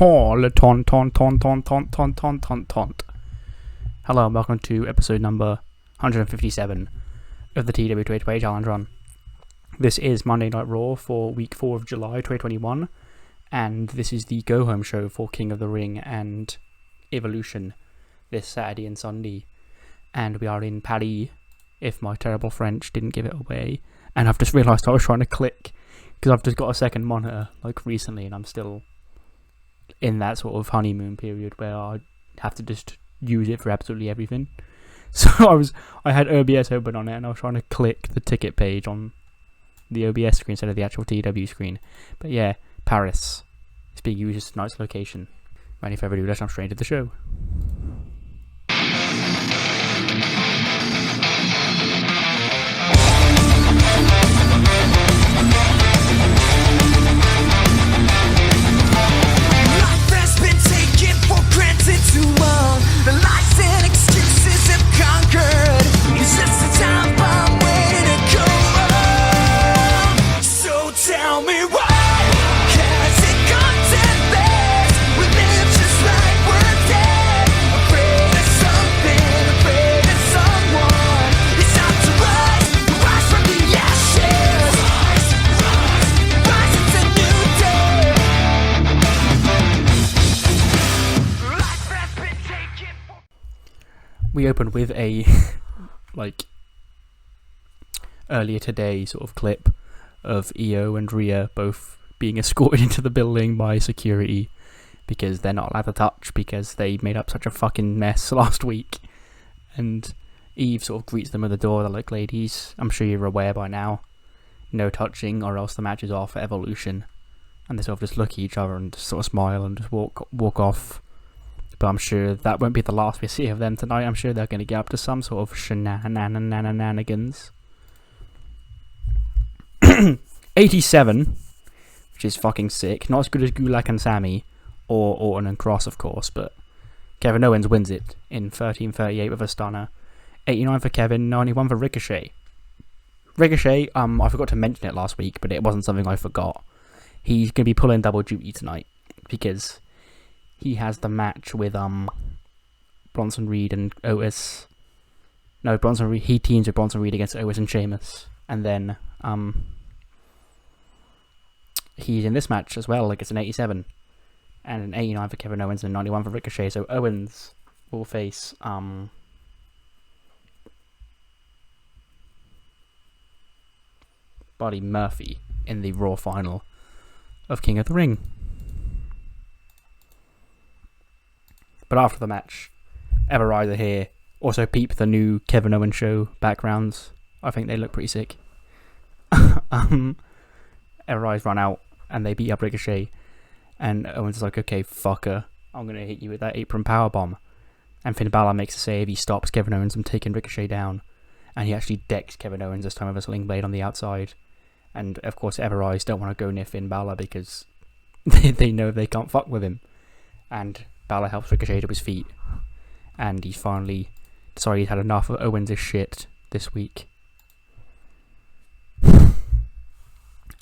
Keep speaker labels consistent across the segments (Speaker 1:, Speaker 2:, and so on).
Speaker 1: Le taunt. Hello and welcome to episode number 157 of the TEW 2020 Challenge Run. This is Monday Night Raw for week 4 of July 2021, and this is the go-home show for King of the Ring and Evolution this Saturday and Sunday. And we are in Paris, if my terrible French didn't give it away. And I've just realised I was trying to click, because I've just got a second monitor, like recently, and I'm still in that sort of honeymoon period where I have to just use it for absolutely everything. So I had OBS open on it, and I was trying to click the ticket page on the OBS screen instead of the actual TEW screen. But yeah, Paris is being used as tonight's location. Right, any further ado, let's jump straight into the show.
Speaker 2: Too long, the lies and excuses have conquered. It's just a time bomb waiting to go off. So tell me why has it gone to this? We live just like we're dead. Afraid of something, afraid of someone. It's time to rise from the ashes. Rise into new day.
Speaker 1: We opened with a earlier today sort of clip of Io and Rhea both being escorted into the building by security because they're not allowed to touch because they made up such a fucking mess last week. And Eve sort of greets them at the door. They're like, ladies, I'm sure you're aware by now, no touching or else the match is off at Evolution. And they sort of just look at each other and just sort of smile and just walk off. But I'm sure that won't be the last we see of them tonight. I'm sure they're going to get up to some sort of shenanigans. 87, which is fucking sick. Not as good as Gulak and Sami, or Orton and Cross, of course, but Kevin Owens wins it in 13:38 with a stunner. 89 for Kevin, 91 for Ricochet. Ricochet, I forgot to mention it last week, but it wasn't something I forgot. He's going to be pulling double duty tonight, because he has the match with Bronson Reed and Otis. No, Bronson Reed. He teams with Bronson Reed against Otis and Sheamus, and then he's in this match as well. Like, it's an 87 and an 89 for Kevin Owens and 91 for Ricochet. So Owens will face Buddy Murphy in the Raw final of King of the Ring. But after the match, Everrise are here. Also peep the new Kevin Owens show backgrounds. I think they look pretty sick. Everrise run out and they beat up Ricochet. And Owens is like, okay, fucker, I'm going to hit you with that apron powerbomb. And Finn Balor makes a save. He stops Kevin Owens from taking Ricochet down. And he actually decks Kevin Owens this time with a sling blade on the outside. And of course Everrise don't want to go near Finn Balor because they know they can't fuck with him. And Balor helps Ricochet to his feet, and he's finally decided he's had enough of Owens' shit this week.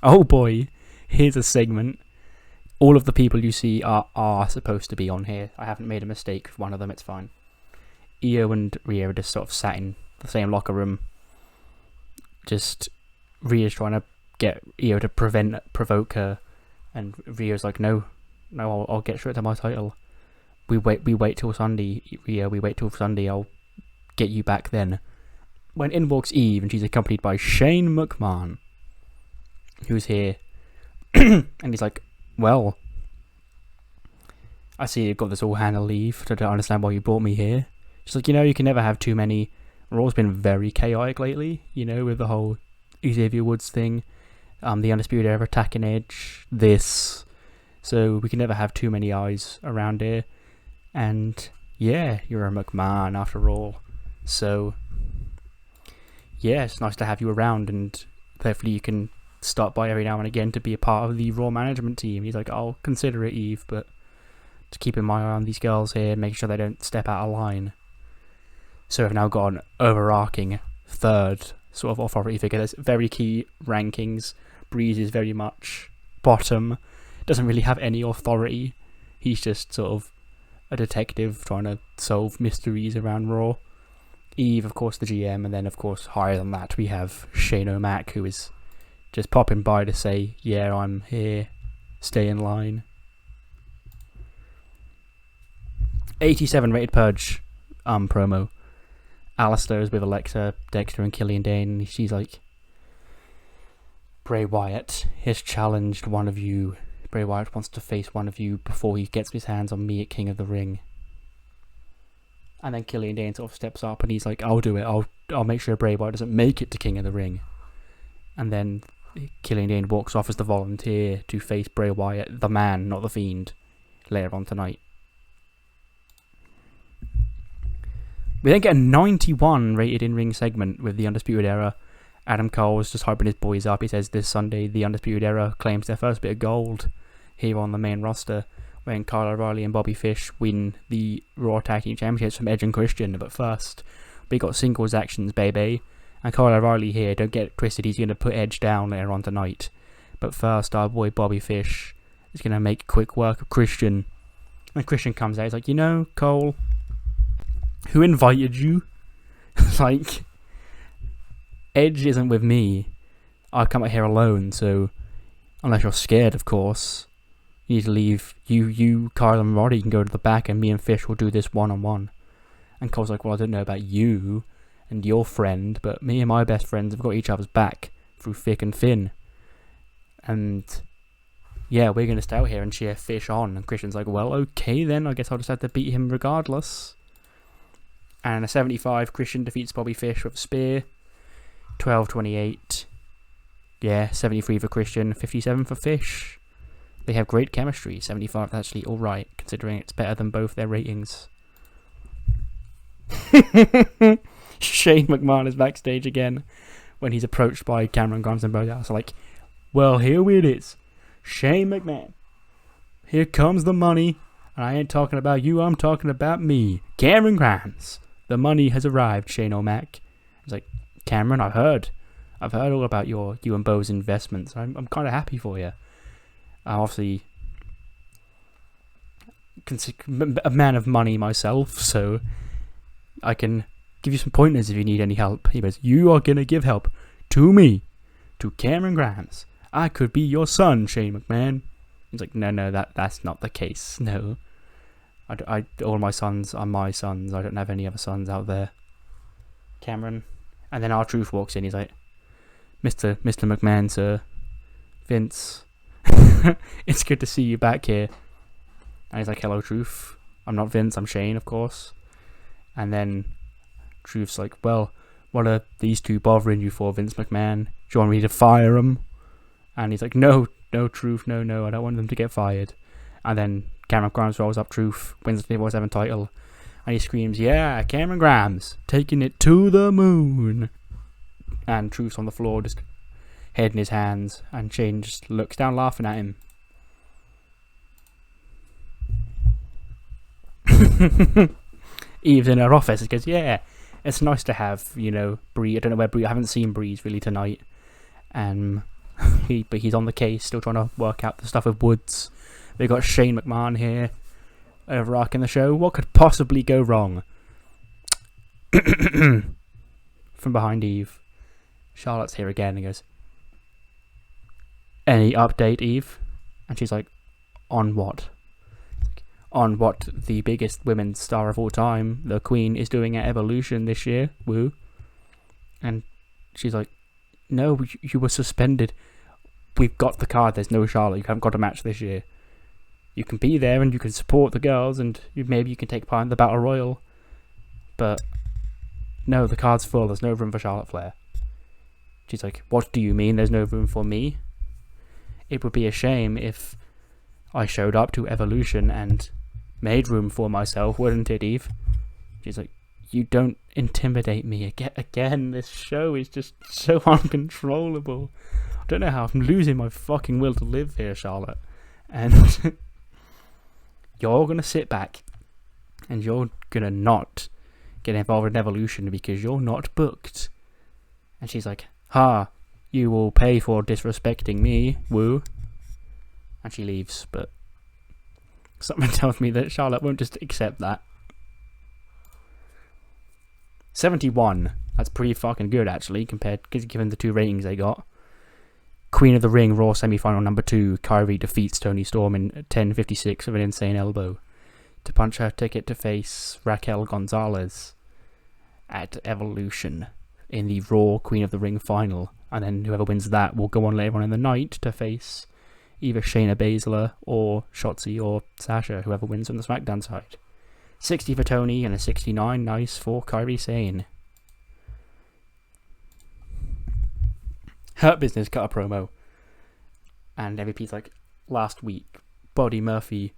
Speaker 1: Oh boy, here's a segment. All of the people you see are supposed to be on here. I haven't made a mistake with one of them, it's fine. Io and Rhea are just sort of sat in the same locker room. Just Rhea's trying to get Io to provoke her, and Rhea's like, no, I'll get straight to my title. We wait till Sunday, Rhea, we wait till Sunday, I'll get you back then. When in walks Eve, and she's accompanied by Shane McMahon, who's here, and he's like, well, I see you've got this all handle Eve, I don't understand why you brought me here. She's like, you can never have too many. Raw's been very chaotic lately, with the whole Xavier Woods thing, the Undisputed Era attacking Edge, this, so we can never have too many eyes around here. And yeah, you're a McMahon after all. So yeah, it's nice to have you around, and hopefully you can stop by every now and again to be a part of the Raw management team. He's like, I'll consider it, Eve, but just keeping my eye on these girls here, making sure they don't step out of line. So I've now got an overarching third sort of authority figure. There's very key rankings. Breeze is very much bottom. Doesn't really have any authority. He's just sort of a detective trying to solve mysteries around Raw. Eve, of course, the GM, and then, of course, higher than that, we have Shane O'Mac, who is just popping by to say, yeah, I'm here, stay in line. 87 rated Purge promo. Alistair's with Alexa, Dexter, and Killian Dane. She's like, Bray Wyatt has challenged one of you. Bray Wyatt wants to face one of you before he gets his hands on me at King of the Ring. And then Killian Dane sort of steps up and he's like, I'll do it. I'll make sure Bray Wyatt doesn't make it to King of the Ring. And then Killian Dane walks off as the volunteer to face Bray Wyatt, the man, not the Fiend, later on tonight. We then get a 91 rated in-ring segment with the Undisputed Era. Adam Cole's just hyping his boys up. He says this Sunday the Undisputed Era claims their first bit of gold here on the main roster, when Kyle O'Reilly and Bobby Fish win the Raw Tag Team Championships from Edge and Christian. But first, we got singles actions, baby. And Kyle O'Reilly here, don't get it twisted, he's going to put Edge down later on tonight. But first, our boy Bobby Fish is going to make quick work of Christian. And Christian comes out, he's like, you know, Cole, who invited you? Like, Edge isn't with me. I come out here alone, so unless you're scared, of course. You need to leave. You, Kyle and Roddy can go to the back and me and Fish will do this one-on-one. And Cole's like, well, I don't know about you and your friend, but me and my best friends have got each other's back through thick and thin. And yeah, we're going to stay out here and cheer Fish on. And Christian's like, well, okay then, I guess I'll just have to beat him regardless. And a 75, Christian defeats Bobby Fish with a spear. 12-28. Yeah, 73 for Christian, 57 for Fish. They have great chemistry. 75 is actually alright, considering it's better than both their ratings. Shane McMahon is backstage again when he's approached by Cameron Grimes and Bodas. Like, well, here it is. Shane McMahon. Here comes the money. And I ain't talking about you, I'm talking about me. Cameron Grimes. The money has arrived, Shane O'Mac. He's like, Cameron, I've heard all about you and Bo's investments. I'm kind of happy for you. I'm obviously a man of money myself, so I can give you some pointers if you need any help. He goes, you are going to give help to me, to Cameron Grimes. I could be your son, Shane McMahon. He's like, no, that's not the case. No, all my sons are my sons. I don't have any other sons out there. Cameron. And then R-Truth walks in. He's like, Mr. McMahon, sir. Vince. It's good to see you back here. And he's like, hello, Truth. I'm not Vince, I'm Shane, of course. And then Truth's like, well, what are these two bothering you for, Vince McMahon? Do you want me to fire them? And he's like, no, Truth, no, I don't want them to get fired. And then Cameron Grimes rolls up Truth, wins the 24/7 title. And he screams, yeah, Cameron Grimes, taking it to the moon. And Truth's on the floor, just head in his hands. And Shane just looks down laughing at him. Eve's in her office and goes, yeah, it's nice to have, Bree. I don't know where Bree, I haven't seen Breeze really tonight. But he's on the case, still trying to work out the stuff with Woods. They got Shane McMahon here, overarching the show. What could possibly go wrong? From behind Eve, Charlotte's here again and goes, any update, Eve? And she's like, on what? On what the biggest women's star of all time, the Queen, is doing at Evolution this year. Woo. And she's like, no, you were suspended. We've got the card, there's no Charlotte. You haven't got a match this year. You can be there and you can support the girls and maybe you can take part in the Battle Royal. But no, the card's full, there's no room for Charlotte Flair. She's like, what do you mean there's no room for me? It would be a shame if I showed up to Evolution and made room for myself, wouldn't it, Eve? She's like, you don't intimidate me. Again, this show is just so uncontrollable. I don't know how I'm losing my fucking will to live here, Charlotte. And you're going to sit back and you're going to not get involved in Evolution because you're not booked. And she's like, you will pay for disrespecting me, woo. And she leaves, but Something tells me that Charlotte won't just accept that. 71. That's pretty fucking good, actually, given the 2 ratings they got. Queen of the Ring Raw semi-final number 2. Kyrie defeats Toni Storm in 10:56 with an insane elbow to punch her ticket to face Raquel Gonzalez at Evolution in the Raw Queen of the Ring final. And then whoever wins that will go on later on in the night to face either Shayna Baszler or Shotzi or Sasha, whoever wins on the SmackDown side. 60 for Tony and a 69 nice for Kairi Sane. Hurt Business cut a promo, and MVP's like, last week, Buddy Murphy,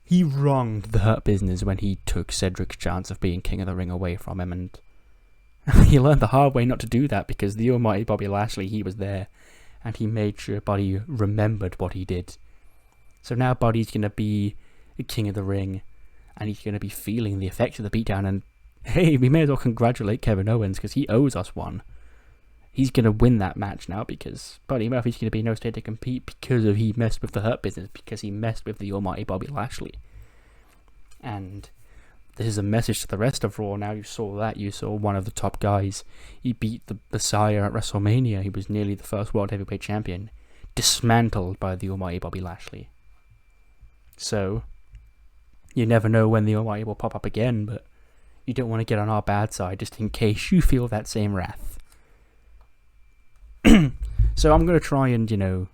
Speaker 1: he wronged the Hurt Business when he took Cedric's chance of being King of the Ring away from him, and he learned the hard way not to do that, because the almighty Bobby Lashley, he was there, and he made sure Buddy remembered what he did. So now Buddy's going to be King of the Ring, and he's going to be feeling the effects of the beatdown, and hey, we may as well congratulate Kevin Owens, because he owes us one. He's going to win that match now, because Buddy Murphy's going to be in no state to compete because of he messed with the Hurt Business, because he messed with the almighty Bobby Lashley. And this is a message to the rest of Raw. Now you saw that. You saw one of the top guys. He beat the Messiah at WrestleMania. He was nearly the first World Heavyweight Champion. Dismantled by the almighty Bobby Lashley. So, you never know when the almighty will pop up again, but you don't want to get on our bad side just in case you feel that same wrath. So I'm going to try and,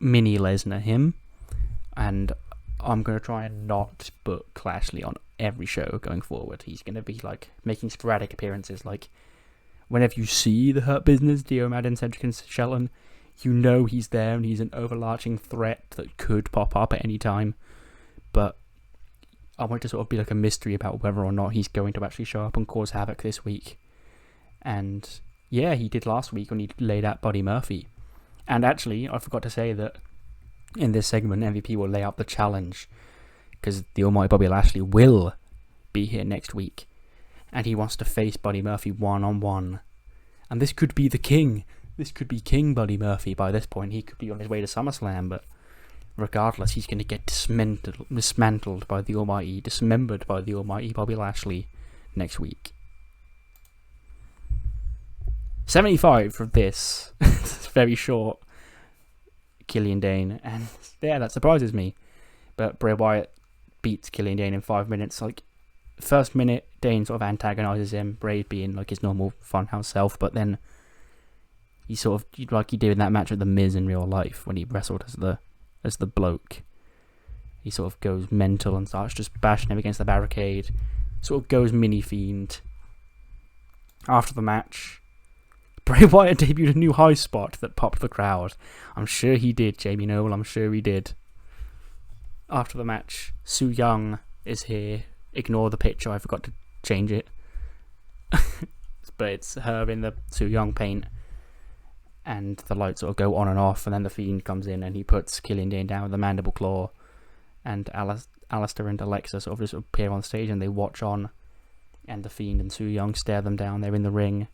Speaker 1: mini Lesnar him, and I'm going to try and not book Lashley on every show going forward. He's going to be, making sporadic appearances, whenever you see the Hurt Business, Dio Madden, Cedric and Shelton, you know he's there and he's an overarching threat that could pop up at any time, but I want it to sort of be like a mystery about whether or not he's going to actually show up and cause havoc this week. And yeah, he did last week when he laid out Buddy Murphy. And actually, I forgot to say that in this segment, MVP will lay out the challenge, because the almighty Bobby Lashley will be here next week, and he wants to face Buddy Murphy one-on-one. And this could be the king. This could be King Buddy Murphy by this point. He could be on his way to SummerSlam, but regardless, he's going to get dismantled by the almighty, dismembered by the almighty Bobby Lashley next week. 75 from this. It's very short. Killian Dane, and yeah, that surprises me. But Bray Wyatt beats Killian Dane in 5 minutes. First minute, Dane sort of antagonizes him, Bray being his normal funhouse self, but then he sort of, like he did in that match with The Miz in real life when he wrestled as the bloke, he sort of goes mental and starts just bashing him against the barricade, sort of goes mini fiend. After the match, Bray Wyatt debuted a new high spot that popped the crowd. I'm sure he did, Jamie Noble, I'm sure he did. After the match, Su Yung is here. Ignore the picture, I forgot to change it. But it's her in the Su Yung paint. And the lights sort of go on and off, and then the Fiend comes in and he puts Killian Dane down with a mandible claw. And Alistair and Alexa sort of just appear on stage and they watch on. And the Fiend and Su Yung stare them down. They're in the ring.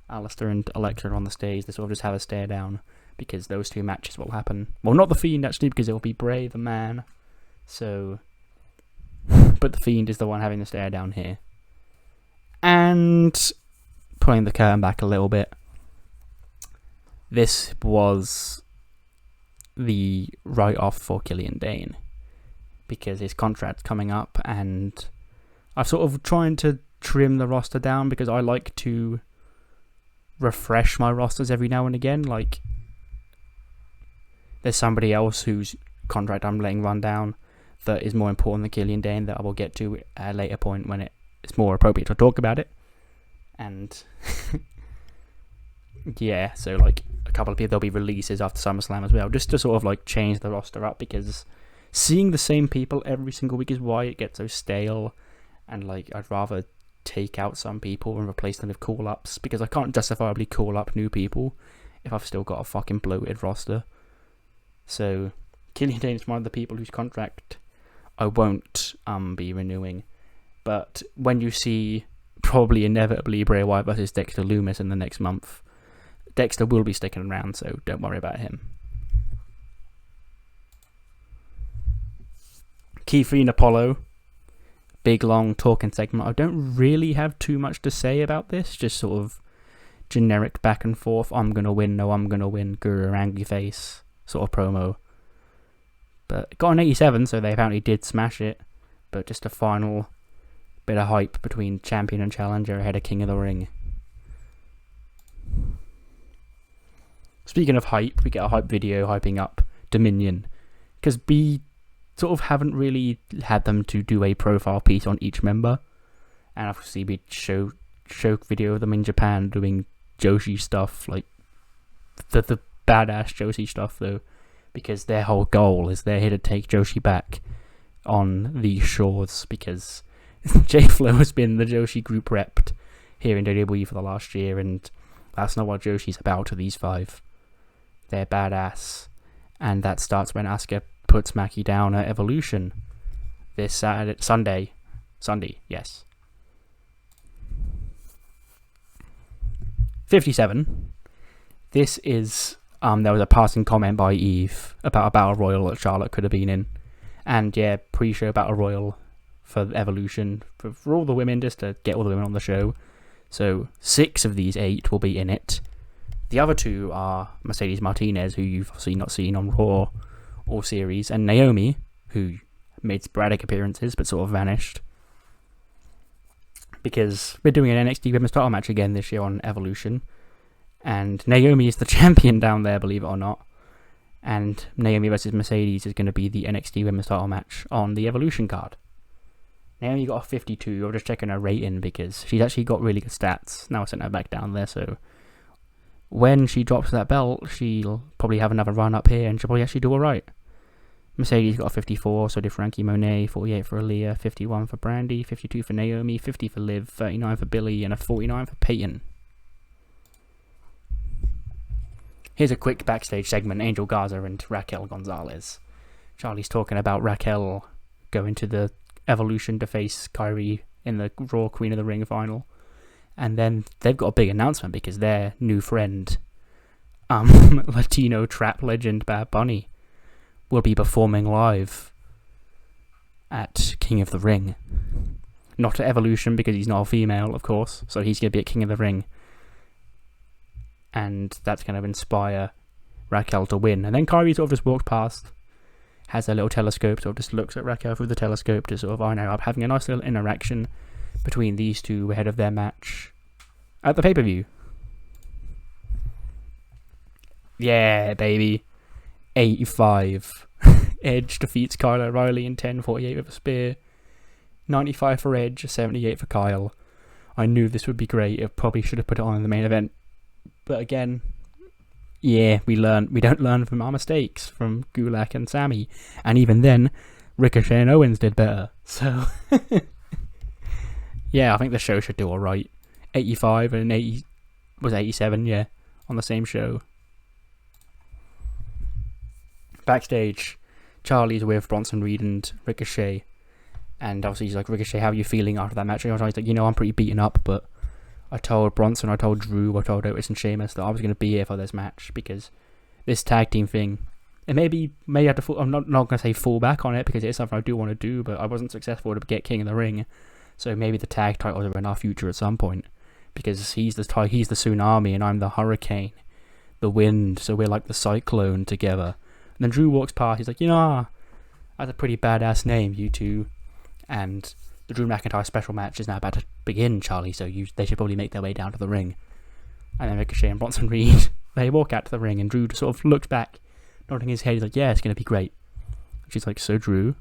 Speaker 1: Alistair and Alexa are on the stage. They sort of just have a stare down, because those two matches will happen. Well, not the Fiend actually, because it will be Bray the man. So, but the Fiend is the one having the stare down here. And pulling the curtain back a little bit, this was the write-off for Killian Dane, because his contract's coming up, and I've sort of trying to trim the roster down, because I like to refresh my rosters every now and again. There's somebody else whose contract I'm letting run down that is more important than Killian Dane, that I will get to at a later point when it's more appropriate to talk about it. And yeah, so a couple of people, there'll be releases after SummerSlam as well, just to sort of change the roster up, because seeing the same people every single week is why it gets so stale, and I'd rather take out some people and replace them with call-ups, because I can't justifiably call up new people if I've still got a fucking bloated roster. So Killian Dane is one of the people whose contract I won't be renewing. But when you see probably inevitably Bray Wyatt versus Dexter Lumis in the next month, Dexter will be sticking around, so don't worry about him. Keith Lee and Apollo. Big, long talking segment. I don't really have too much to say about this. Just sort of generic back and forth. I'm going to win. No, I'm going to win. Guru, angry face sort of promo. But it got an 87, so they apparently did smash it. But just a final bit of hype between champion and challenger ahead of King of the Ring. Speaking of hype, we get a hype video hyping up Dominion. Because we sort of haven't really had them to do a profile piece on each member. And obviously we show video of them in Japan doing Joshi stuff, like the badass Joshi stuff though. Because their whole goal is they're here to take Joshi back on these shores, because J-Flow has been the Joshi group repped here in WWE for the last year, and that's not what Joshi's about to these 5. They're badass, and that starts when Asuka puts Maki down at Evolution this Sunday, yes. 57. This is there was a passing comment by Eve about a Battle Royal that Charlotte could have been in. And yeah, pre-show Battle Royal for Evolution for all the women, just to get all the women on the show. So 6 of these 8 will be in it. The other 2 are Mercedes Martinez, who you've obviously not seen on Raw or series, and Naomi, who made sporadic appearances but sort of vanished. Because we're doing an NXT Women's title match again this year on Evolution. And Naomi is the champion down there, believe it or not. And Naomi versus Mercedes is going to be the NXT Women's title match on the Evolution card. Naomi got a 52. I'm just checking her rating because she's actually got really good stats. Now I sent her back down there, so when she drops that belt, she'll probably have another run up here and she'll probably actually do alright. Mercedes got a 54, so did Frankie Monet, 48 for Aaliyah, 51 for Brandy, 52 for Naomi, 50 for Liv, 39 for Billy, and a 49 for Peyton. Here's a quick backstage segment, Angel Garza and Raquel Gonzalez. Charlie's talking about Raquel going to the Evolution to face Kyrie in the Raw Queen of the Ring final. And then they've got a big announcement because their new friend, Latino trap legend Bad Bunny, will be performing live at King of the Ring. Not at Evolution because he's not a female, of course, so he's going to be at King of the Ring. And that's going to inspire Raquel to win. And then Kyrie sort of just walks past, has a little telescope, sort of just looks at Raquel through the telescope to sort of iron her up, having a nice little interaction between these two ahead of their match at the pay-per-view. Yeah, baby. 85. Edge defeats Kyle O'Reilly in 10:48 with a spear. 95 for Edge, 78 for Kyle. I knew this would be great. I probably should have put it on in the main event. But again, yeah, we don't learn from our mistakes from Gulak and Sami. And even then, Ricochet and Owens did better. So, yeah, I think the show should do alright. 85 and 80 was 87, yeah, on the same show. Backstage, Charlie's with Bronson Reed and Ricochet. And obviously he's like, Ricochet, how are you feeling after that match? And I was like, I'm pretty beaten up, but I told Bronson, I told Drew, I told Otis and Sheamus that I was going to be here for this match because this tag team thing, it may have to I'm not going to say fall back on it because it is something I do want to do, but I wasn't successful to get King of the Ring, so maybe the tag titles are in our future at some point because he's the tsunami and I'm the hurricane, the wind, so we're like the cyclone together. And then Drew walks past, he's like, that's a pretty badass name, you two, and the Drew McIntyre special match is now about to begin, Charlie, so they should probably make their way down to the ring. And then Ricochet and Bronson Reed, they walk out to the ring, and Drew sort of looks back, nodding his head, he's like, yeah, it's going to be great. And she's like, so Drew?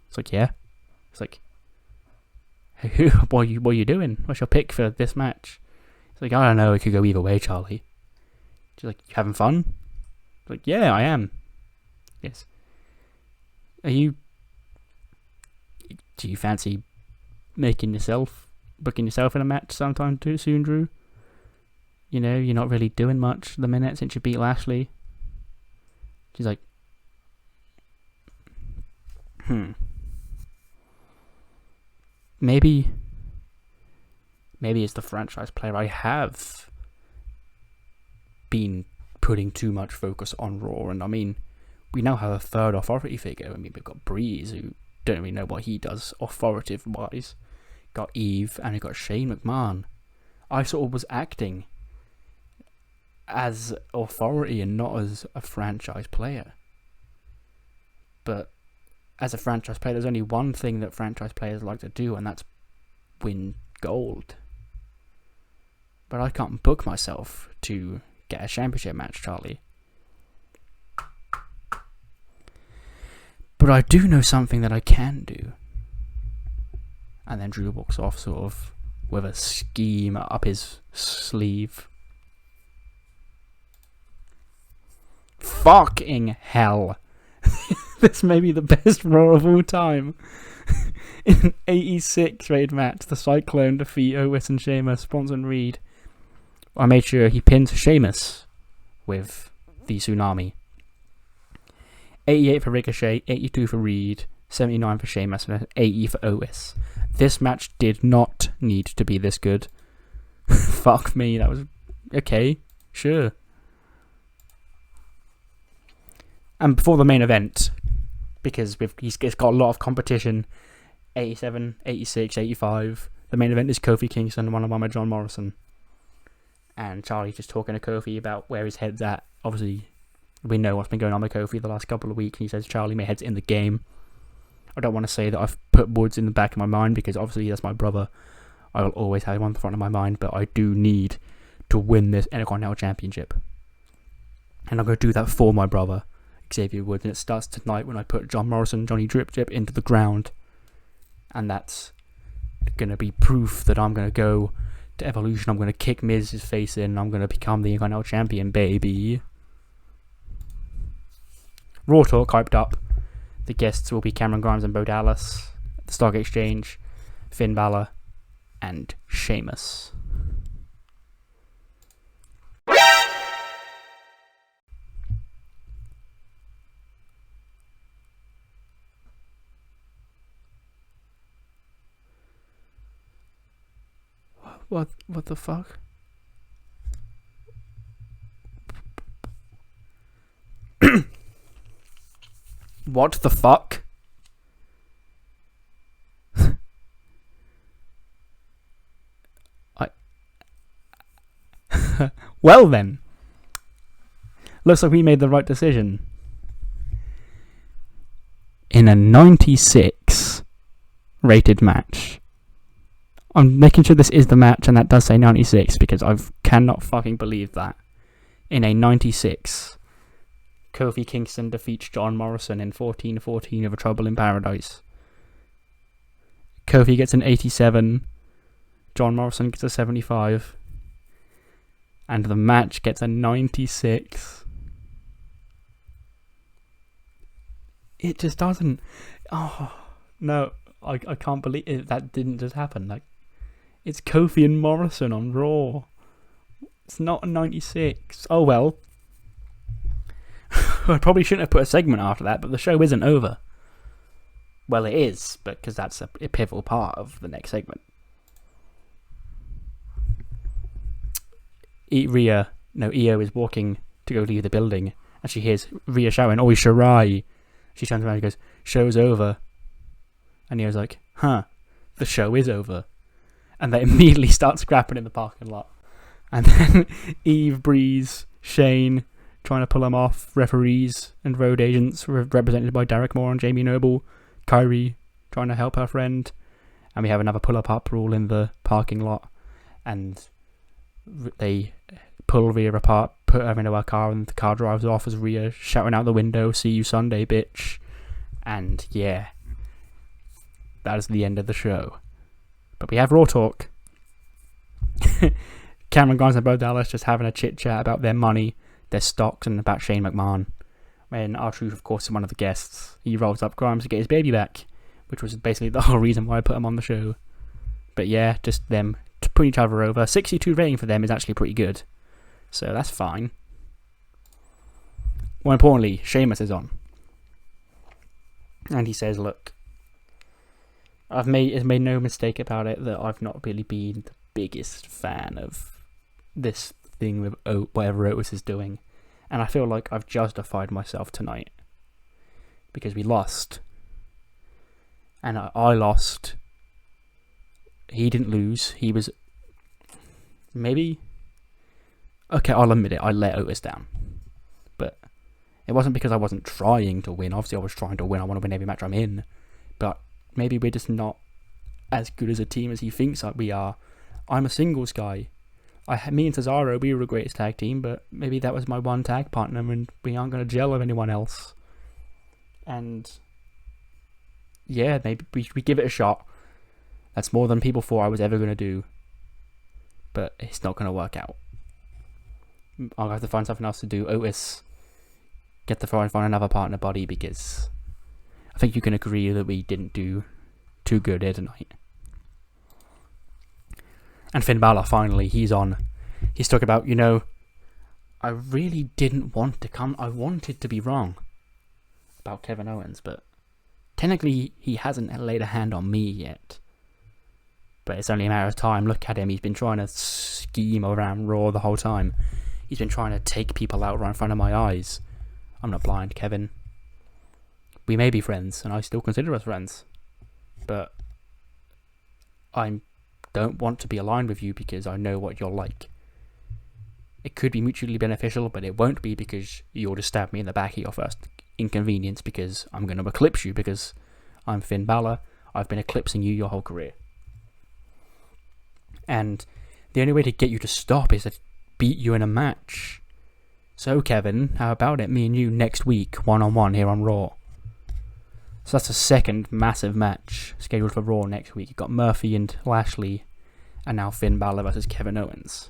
Speaker 1: It's like, yeah. It's like, hey, what are you doing? What's your pick for this match? It's like, I don't know, it could go either way, Charlie. She's like, you having fun? It's like, yeah, I am. Yes. Do you fancy booking yourself in a match sometime too soon, Drew? You're not really doing much the minute since you beat Lashley. She's like, maybe as the franchise player I have been putting too much focus on Raw, and I mean, we now have a third authority figure. I mean, we've got Breeze, who don't really know what he does authoritative-wise. Got Eve, and he got Shane McMahon. I sort of was acting as authority and not as a franchise player. But as a franchise player, there's only one thing that franchise players like to do, and that's win gold. But I can't book myself to get a championship match, Charlie. But I do know something that I can do. And then Drew walks off sort of with a scheme up his sleeve. Fucking hell. This may be the best Raw of all time. In an 86 rated match, the Cyclone defeat Otis and Sheamus, Bronson Reed. I made sure he pins Sheamus with the Tsunami. 88 for Ricochet, 82 for Reed, 79 for Sheamus, and 80 for Otis. This match did not need to be this good. Fuck me, that was... okay, sure. And before the main event, because he's got a lot of competition, 87, 86, 85, the main event is Kofi Kingston one-on-one with John Morrison. And Charlie's just talking to Kofi about where his head's at. Obviously, we know what's been going on with Kofi the last couple of weeks, and he says, Charlie, my head's in the game. I don't want to say that I've put Woods in the back of my mind, because obviously that's my brother. I will always have him on the front of my mind, but I do need to win this Intercontinental Championship. And I'm going to do that for my brother, Xavier Woods, and it starts tonight when I put John Morrison, Johnny Drip Drip into the ground. And that's going to be proof that I'm going to go to Evolution. I'm going to kick Miz's face in, and I'm going to become the Intercontinental Champion, baby. Raw Talk hyped up. The guests will be Cameron Grimes and Bo Dallas, the Stock Exchange, Finn Balor, and Sheamus. What the fuck? What the fuck? Well then. Looks like we made the right decision. In a 96 rated match. I'm making sure this is the match, and that does say 96, because I cannot fucking believe that. In a 96, Kofi Kingston defeats John Morrison in 14-14 of A Trouble in Paradise. Kofi gets an 87, John Morrison gets a 75, and the match gets a 96. It just doesn't... oh, no, I can't believe it. That didn't just happen. Like, it's Kofi and Morrison on Raw. It's not a 96. Oh well. I probably shouldn't have put a segment after that, but the show isn't over. Well, it is, but because that's a pivotal part of the next segment. Io is walking to go leave the building, and she hears Rhea shouting, "Oi, Shirai!" She turns around and goes, "Show's over." And Io's like, "Huh, the show is over." And they immediately start scrapping in the parking lot. And then Eve, Breeze, Shane, trying to pull them off, referees and road agents represented by Derek Moore and Jamie Noble, Kyrie trying to help her friend, and we have another pull-up rule in the parking lot, and they pull Rhea apart, put her into her car, and the car drives off as Rhea shouting out the window, "See you Sunday, bitch." And yeah, that is the end of the show. But we have Raw Talk. Cameron Grimes and Bo Dallas just having a chit chat about their money, their stocks, and about Shane McMahon. When R-Truth, of course, is one of the guests. He rolls up Grimes to get his baby back, which was basically the whole reason why I put him on the show. But yeah, just them putting each other over. 62 rating for them is actually pretty good, so that's fine. More importantly, Sheamus is on, and he says, "Look, I've made no mistake about it that I've not really been the biggest fan of this thing with whatever Otis is doing, and I feel like I've justified myself tonight because we lost. and I lost. He didn't lose. He was maybe okay. I'll admit it. I let Otis down, but it wasn't because I wasn't trying to win. Obviously, I was trying to win. I want to win every match I'm in, but maybe we're just not as good as a team as he thinks that we are. I'm a singles guy. Me and Cesaro, we were the greatest tag team, but maybe that was my one tag partner, and we aren't going to gel with anyone else. And yeah, maybe we give it a shot. That's more than people thought I was ever going to do, but it's not going to work out. I'll have to find something else to do. Otis, get to find another partner, buddy, because I think you can agree that we didn't do too good here tonight. And Finn Balor, finally, he's on. He's talking about, I really didn't want to come. I wanted to be wrong about Kevin Owens, but technically he hasn't laid a hand on me yet. But it's only a matter of time. Look at him. He's been trying to scheme around Raw the whole time. He's been trying to take people out right in front of my eyes. I'm not blind, Kevin. We may be friends, and I still consider us friends. But I don't want to be aligned with you because I know what you're like. It could be mutually beneficial, but it won't be because you'll just stab me in the back at your first inconvenience because I'm going to eclipse you because I'm Finn Balor. I've been eclipsing you your whole career. And the only way to get you to stop is to beat you in a match. So, Kevin, how about it? Me and you next week, one-on-one here on Raw. So that's the second massive match scheduled for Raw next week. You've got Murphy and Lashley, and now Finn Balor versus Kevin Owens.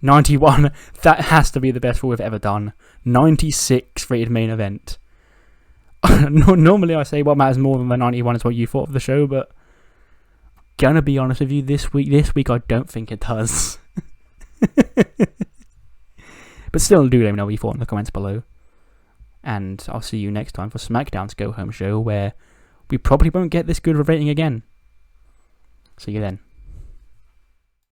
Speaker 1: 91, that has to be the best Raw we've ever done. 96 rated main event. Normally I say what matters more than the 91 is what you thought of the show, but gonna be honest with you, this week I don't think it does. But still, do let me know what you thought in the comments below. And I'll see you next time for SmackDown's Go Home show, where we probably won't get this good of a rating again. See you then.